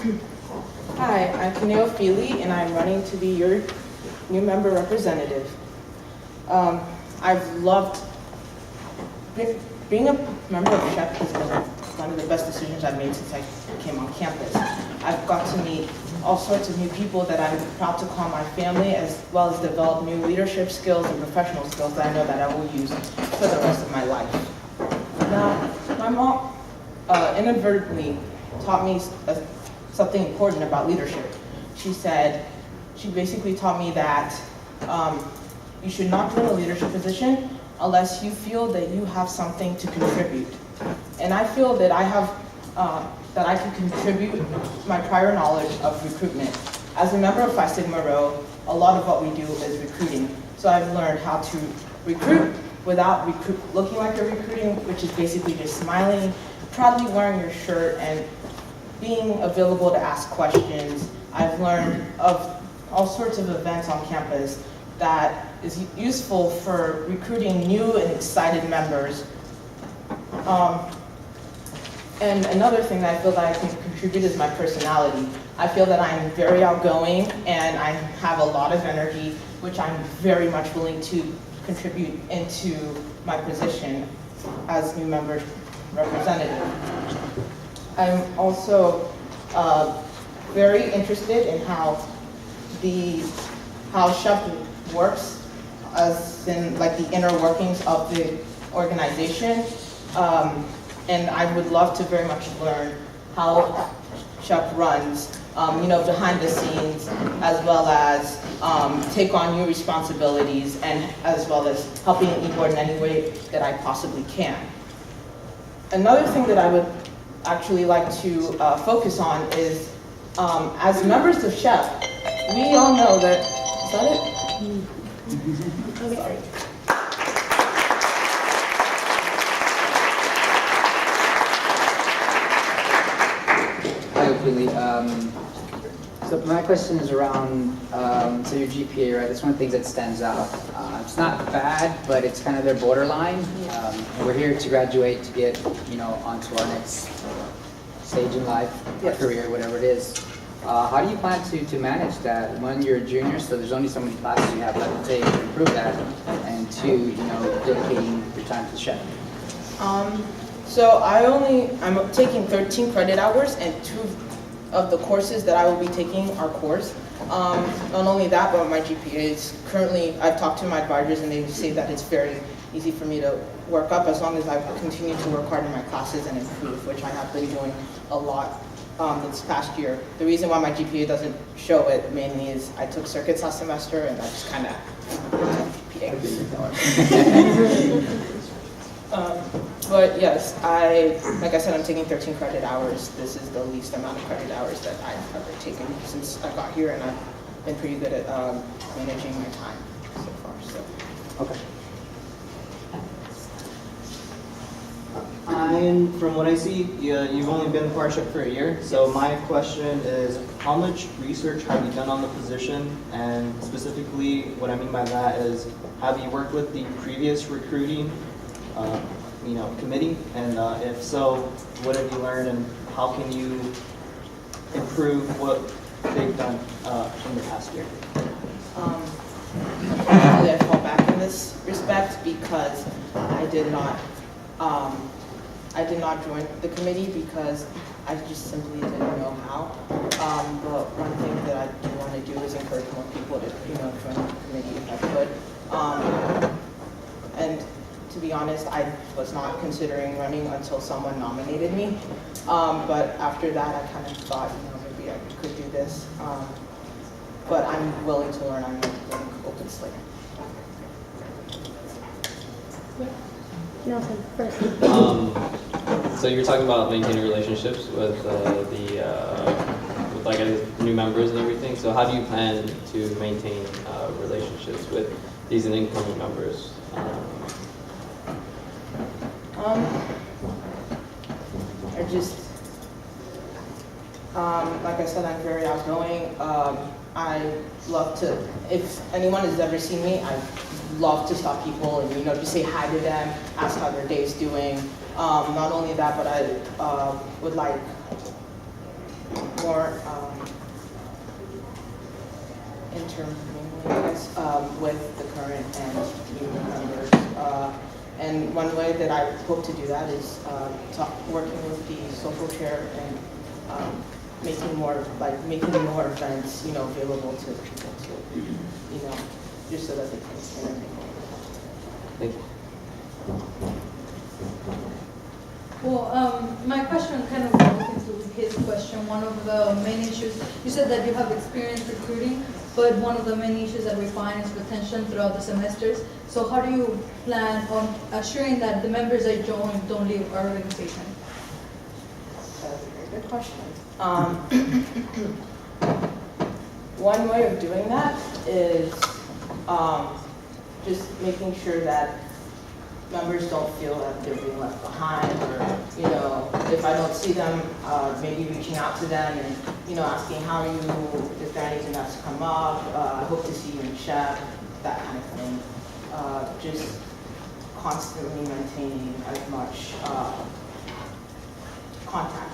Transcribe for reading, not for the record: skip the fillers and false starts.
Hi, I'm Kenee Ofili, and I'm running to be your new member representative. I've loved being a member of SHEP has been one of the best decisions I've made since I came on campus. I've got to meet all sorts of new people that I'm proud to call my family, as well as develop new leadership skills and professional skills that I know that I will use for the rest of my life. Now, my mom inadvertently taught me something important about leadership. She basically taught me that you should not join a leadership position unless you feel that you have something to contribute. And I feel that that I can contribute my prior knowledge of recruitment. As a member of Phi Sigma Rho, a lot of what we do is recruiting. So I've learned how to recruit without looking like you're recruiting, which is basically just smiling, proudly wearing your shirt, and being available to ask questions. I've learned of all sorts of events on campus that is useful for recruiting new and excited members. And another thing that I feel that I can contribute is my personality. I feel that I'm very outgoing and I have a lot of energy, which I'm very much willing to contribute into my position as new member representative. I'm also very interested in how SHEP works, as in like the inner workings of the organization. And I would love to very much learn how SHEP runs, behind the scenes, as well as take on new responsibilities, and as well as helping eBoard in any way that I possibly can. Another thing that I would actually like to focus on is, as members of SHEP, we all know that, is that it? Sorry. Hi, Ofili. So my question is around, so your GPA, right? That's one of the things that stands out. It's not bad, but it's kind of their borderline. We're here to graduate to get, onto our next stage in life, Yes. career, whatever it is. How do you plan to manage that? One, you're a junior, so there's only so many classes you have left to take to improve that, and two, dedicating your time to SHEP. So I'm taking 13 credit hours, and 2 of the courses that I will be taking are course. Not only that, but my GPA is currently, I've talked to my advisors and they say that it's very easy for me to work up as long as I continue to work hard in my classes and improve, which I have been doing a lot this past year. The reason why my GPA doesn't show it mainly is I took circuits last semester and I just kind of GPA. But yes, like I said, I'm taking 13 credit hours. This is the least amount of credit hours that I've ever taken since I got here, and I've been pretty good at managing my time so far. So. Okay. And from what I see, you've only been part SHEP for a year. So my question is, how much research have you done on the position? And specifically, what I mean by that is, have you worked with the previous recruiting committee? And if so, what have you learned, and how can you improve what they've done in the past year? Actually, I fall back in this respect because I did not join the committee because I just simply didn't know how. But one thing that I do want to do is encourage more people to join the committee if I could. And to be honest, I was not considering running until someone nominated me. But after that, I kind of thought, maybe I could do this. But I'm willing to learn. I'm willing to open slate. Nelson, first. So you're talking about maintaining relationships with new members and everything. So how do you plan to maintain relationships with these incoming members? Like I said, I'm very outgoing. I love to, if anyone has ever seen me, I love to stop people and, just say hi to them, ask how their day's doing. Not only that, but I would like more intermingling, I guess, with the current and new members. And one way that I hope to do that is working with the social chair and making more events, available to people to, just so that they can stay and mingle. Thank you. Well, my question kind of goes into his question. One of the main issues, you said that you have experience recruiting, but one of the main issues that we find is retention throughout the semesters. So how do you plan on assuring that the members that join don't leave our organization? That's a very good question. One way of doing that is just making sure that members don't feel that they're being left behind, or if I don't see them, maybe reaching out to them and asking how are you, if there anything that's come up, I hope to see you in chat, that kind of thing. Just constantly maintaining as much contact